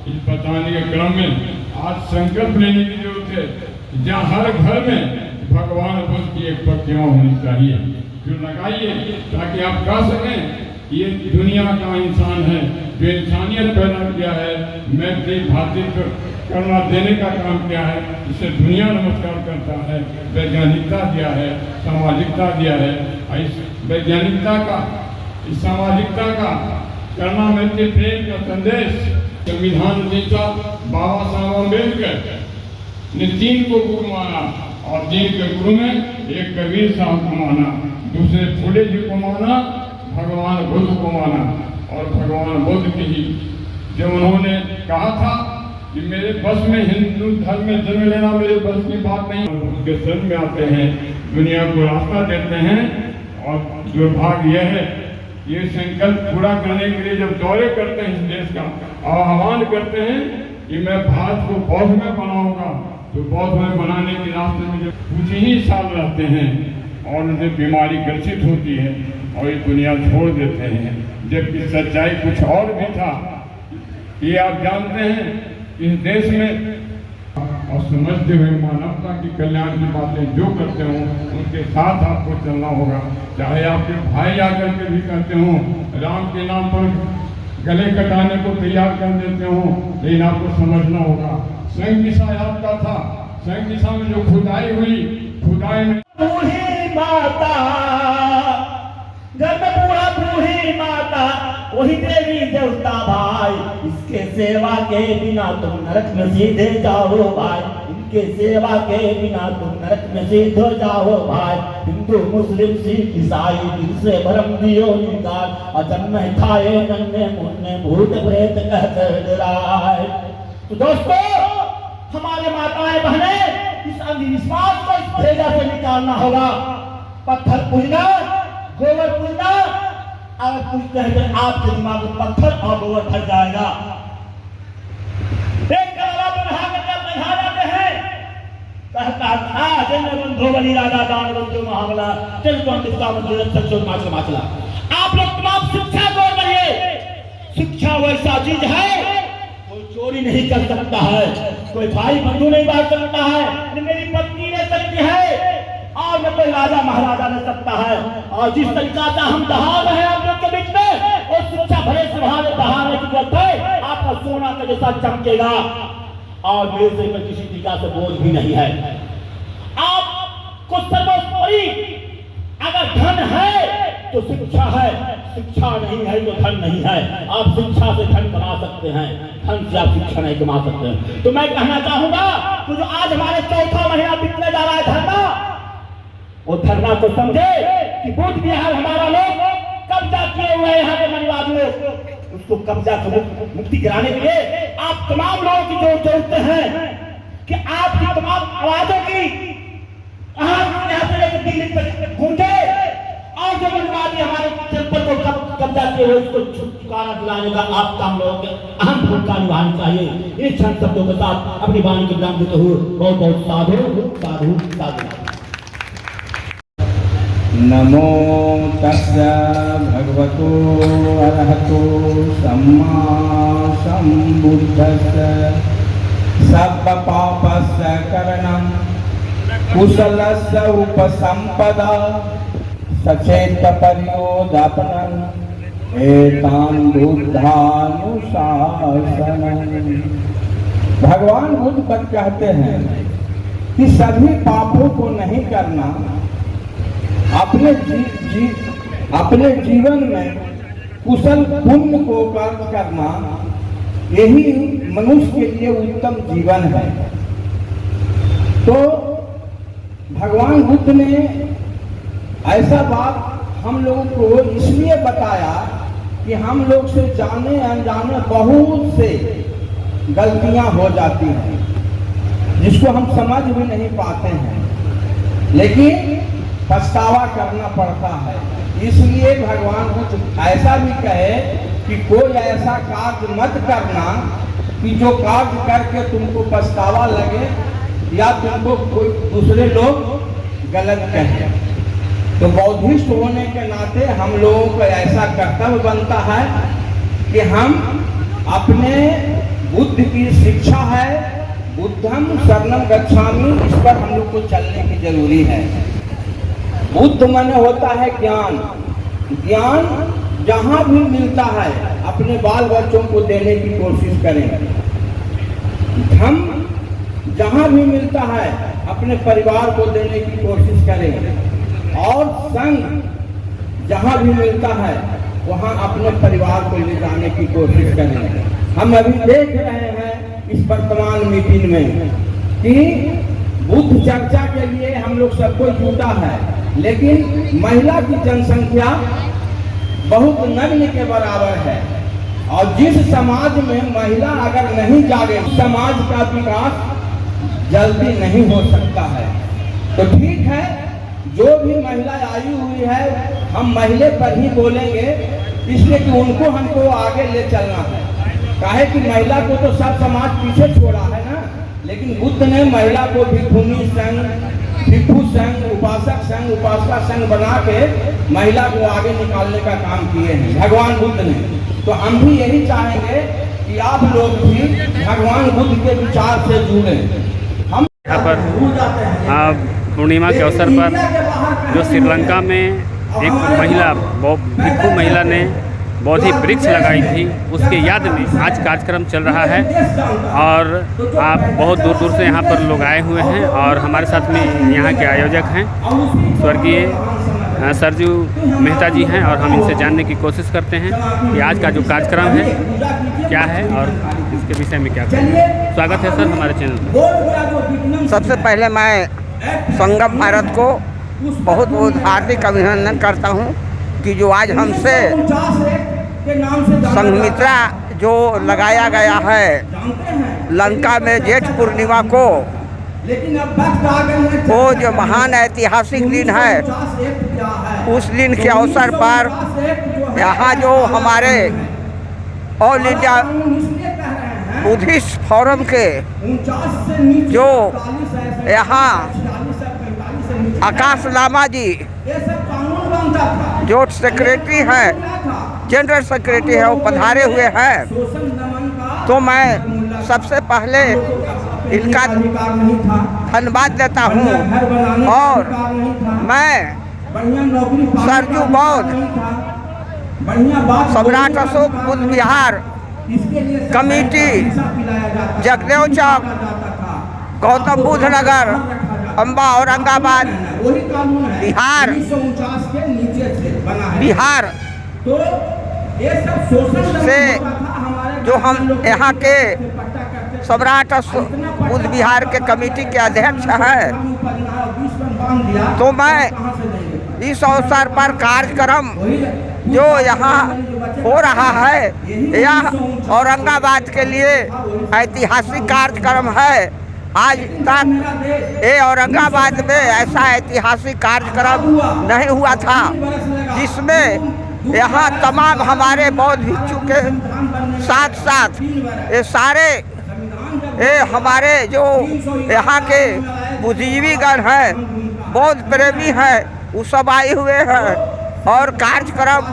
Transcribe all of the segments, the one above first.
इस बताने के क्रम में आज संकल्प लेने की जरूरत है। जहाँ हर घर में भगवान बुद्ध की एक प्रतिमा होनी चाहिए, जो लगाइए ताकि आप कह सकें ये दुनिया का इंसान है जो इंसानियत पैदा किया है, मैत्री भातृत्व करना देने का काम किया है, इसे दुनिया नमस्कार करता है, वैज्ञानिकता दिया है, सामाजिकता दिया है। इस वैज्ञानिकता का, इस सामाजिकता का, करुणा मैत्री प्रेम का संदेश संविधान नेता बाबा साहब अम्बेडकर ने 3 को गुरु माना, और 3 के गुरु में एक कबीर साहब को माना, दूसरे फूले जी को माना, भगवान बुद्ध को माना। और भगवान बुद्ध की ही जब उन्होंने कहा था कि मेरे बस में हिंदू धर्म में जन्म लेना मेरे बस की बात नहीं, उनके शरण में आते हैं, दुनिया को रास्ता देते हैं। और दुर्भाग्य यह है ये संकल्प पूरा करने के लिए जब दौरे करते हैं इस देश का, आह्वान करते हैं कि मैं भारत को बौद्ध में बनाऊंगा, तो बौद्ध में बनाने के रास्ते में जब कुछ ही साल रहते हैं और उन्हें बीमारी ग्रसित होती है और ये दुनिया छोड़ देते हैं, जबकि सच्चाई कुछ और भी था। ये आप जानते हैं इस देश में और समझते हुए मानवता की कल्याण की बातें जो करते हो उनके साथ आपको चलना होगा, चाहे आपके भाई आकर के भी करते हो, राम के नाम पर गले कटाने को तैयार कर देते हो, लेकिन आपको समझना होगा संघ दिशा आपका था, संघ दिशा में जो खुदाई हुई, खुदाई में बूढ़ी माता घर में बूढ़ा बूढ़ी माता वही देवी देवता भाई, इसके सेवा के बिना तुम नरक में सीधे जाओ भाई, इनके सेवा के बिना तुम नरक में सीधे जाओ भाई। हिंदू मुस्लिम सिख ईसाई दिल से भरम दियो निकाल, अजन्म खाए नन्हे मुन्ने भूत प्रेत कहकर डराए। तो दोस्तों हमारे माताएं बहने इस अंधविश्वास को इस भेजा से निकालना होगा। पत्थर पूजना, गोबर पूजना, अगर पूछते हैं तो आपके दिमाग में पत्थर और गोबर भर जाएगा। एक कलवा पर नहा करके आप नहा जाते हैं, कहता था जन्म बंधो बलि राजा दान बंधो महाबला चल तो अंतिका मंदिर सच्चो माचला माचला। आप लोग तमाम शिक्षा को बढ़िए, शिक्षा वैसा चीज है कोई चोरी नहीं कर सकता है, कोई भाई बंधु नहीं बांट सकता है, मेरी पत्नी ले सकती है और न कोई राजा महाराजा ले सकता है। और जिस तरीका से हम दहा रहे हैं आप लोग के बीच में और शिक्षा भले सुहाने दहाने की जरूरत है, आपका सोना का जैसा चमकेगा और मेरे से में किसी तरीका से बोझ भी नहीं है। आपको सर्वोपरि अगर धन है तो शिक्षा है, शिक्षा नहीं है तो धन नहीं है। आप शिक्षा से धन कमा सकते हैं, धन से आप शिक्षा नहीं कमा सकते हैं। तो मैं कहना चाहूंगा कि जो आज हमारे 4था महीना बीतने जा रहा है धरना, वो धरना को समझे कि बुद्ध विहार हमारा लोग कब्जा किए हुए यहाँ के मनवाद लोग, उसको कब्जा से मुक्ति कराने के लिए आप तमाम लोगों की जो जरूरत है कि आपकी तमाम आवाजों की यहाँ से लेकर दिल्ली तक गूंजे और जो मनवादी हमारे टेम्पल को कब्जा किए हुए उसको छुटकारा दिलाने का आपका हम लोगों के अहम भूमिका निभानी चाहिए। इन क्षण शब्दों के साथ अपनी वाणी के विराम देते हुए बहुत बहुत साधु साधु साधु। नमो तस्या भगवतो अरहतो सम्मा सम्बुद्धस्य सब्ब पापस्य करणं कुशलस्य उपसंपदा सचेत पर्योदापनं एतान् बुद्धानुशासनं। भगवान बुद्ध पर कहते हैं कि सभी पापों को नहीं करना, अपने जीवन में कुशल पुण्य को कर्म करना, यही मनुष्य के लिए उत्तम जीवन है। तो भगवान बुद्ध ने ऐसा बात हम लोगों को इसलिए बताया कि हम लोग से जाने अनजाने बहुत से गलतियां हो जाती हैं जिसको हम समझ भी नहीं पाते हैं, लेकिन पछतावा करना पड़ता है। इसलिए भगवान कुछ ऐसा भी कहे कि कोई ऐसा कार्य मत करना कि जो कार्य करके तुमको पछतावा लगे या तुमको कोई दूसरे लोग गलत कहे। तो बौद्धिस्ट होने के नाते हम लोगों को ऐसा कर्तव्य बनता है कि हम अपने बुद्ध की शिक्षा है, बुद्धम शरणम गच्छामि, इस पर हम लोग को चलने की जरूरी है। बुद्ध माने होता है ज्ञान। ज्ञान जहाँ भी मिलता है अपने बाल बच्चों को देने की कोशिश करें। धर्म जहाँ भी मिलता है अपने परिवार को देने की कोशिश करें। और संग जहाँ भी मिलता है वहाँ अपने परिवार को ले जाने की कोशिश करें। हम अभी देख रहे हैं इस वर्तमान मीटिंग में कि बुद्ध चर्चा के लिए हम लोग सबको जुटा है, लेकिन महिला की जनसंख्या बहुत नगण्य के बराबर है। और जिस समाज में महिला अगर नहीं जागे, समाज का विकास जल्दी नहीं हो सकता है। तो ठीक है, जो भी महिला आई हुई है हम महिला पर ही बोलेंगे, इसलिए कि उनको हमको आगे ले चलना है। काहे कि महिला को तो सब समाज पीछे छोड़ा है ना, लेकिन बुद्ध ने महिला को भिक्षुनी संघ, भिक्षु संघ, उपासक संघ, उपासका संघ बना के महिला को आगे निकालने का काम किए हैं भगवान बुद्ध ने। तो हम भी यही चाहेंगे कि आप लोग भी भगवान बुद्ध के विचार से जुड़े। हम यहाँ पर पूर्णिमा के अवसर पर जो श्रीलंका में एक महिला भिक्षु महिला ने बोधि वृक्ष लगाई थी, उसके याद में आज कार्यक्रम चल रहा है। और आप बहुत दूर दूर से यहाँ पर लोग आए हुए हैं और हमारे साथ में यहाँ के आयोजक हैं स्वर्गीय सरजू मेहता जी हैं, और हम इनसे जानने की कोशिश करते हैं कि आज का जो कार्यक्रम है क्या है और इसके विषय में क्या कहें। स्वागत है सर हमारे चैनल पर। सबसे पहले मैं संगम भारत को बहुत बहुत हार्दिक अभिनंदन करता हूँ कि जो आज हमसे संघमित्रा जो लगाया गया है लंका में जेठ पूर्णिमा को, वो जो महान ऐतिहासिक दिन है, उस दिन के अवसर पर यहाँ जो हमारे ऑल इंडिया बुद्धिस्ट फोरम के जो यहाँ आकाश लामा जी जो सेक्रेटरी हैं, जनरल सेक्रेटरी है, वो पधारे हुए हैं। तो मैं सबसे पहले इनका धन्यवाद देता हूँ। और मैं सरजू बौद्ध सम्राट अशोक बुद्ध विहार कमेटी जगदेव चौक गौतम बुद्ध नगर अम्बा औरंगाबाद बिहार से जो हम यहाँ के सम्राट बुद्ध विहार के कमेटी के अध्यक्ष हैं, तो मैं इस अवसर पर कार्यक्रम जो यहाँ हो रहा है, यह औरंगाबाद के लिए ऐतिहासिक कार्यक्रम है। आज तक ये औरंगाबाद में ऐसा ऐतिहासिक कार्यक्रम नहीं हुआ था जिसमें यहाँ तमाम हमारे बौद्ध भिक्षु के साथ साथ ये सारे ये हमारे जो यहाँ के बुद्धिजीवीगण हैं, बौद्ध प्रेमी हैं, वो सब आए हुए हैं। और कार्यक्रम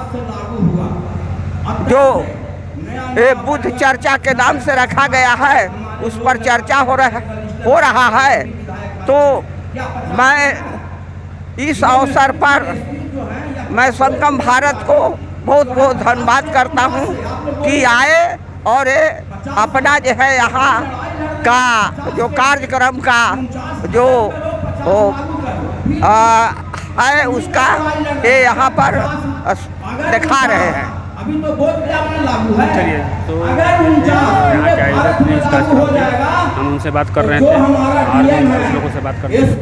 जो ये बुद्ध चर्चा के नाम से रखा गया है, उस पर चर्चा हो रहा है। तो मैं इस अवसर पर मैं संगम भारत को बहुत बहुत धन्यवाद करता हूँ कि आए और ये अपना जो है यहाँ का जो कार्यक्रम का जो है उसका ये यहाँ पर दिखा रहे हैं। चलिए, तो यहाँ के आयोजक ने इस कार्यक्रम में हम उनसे बात कर रहे थे और हम लोगों से बात कर रहे थे।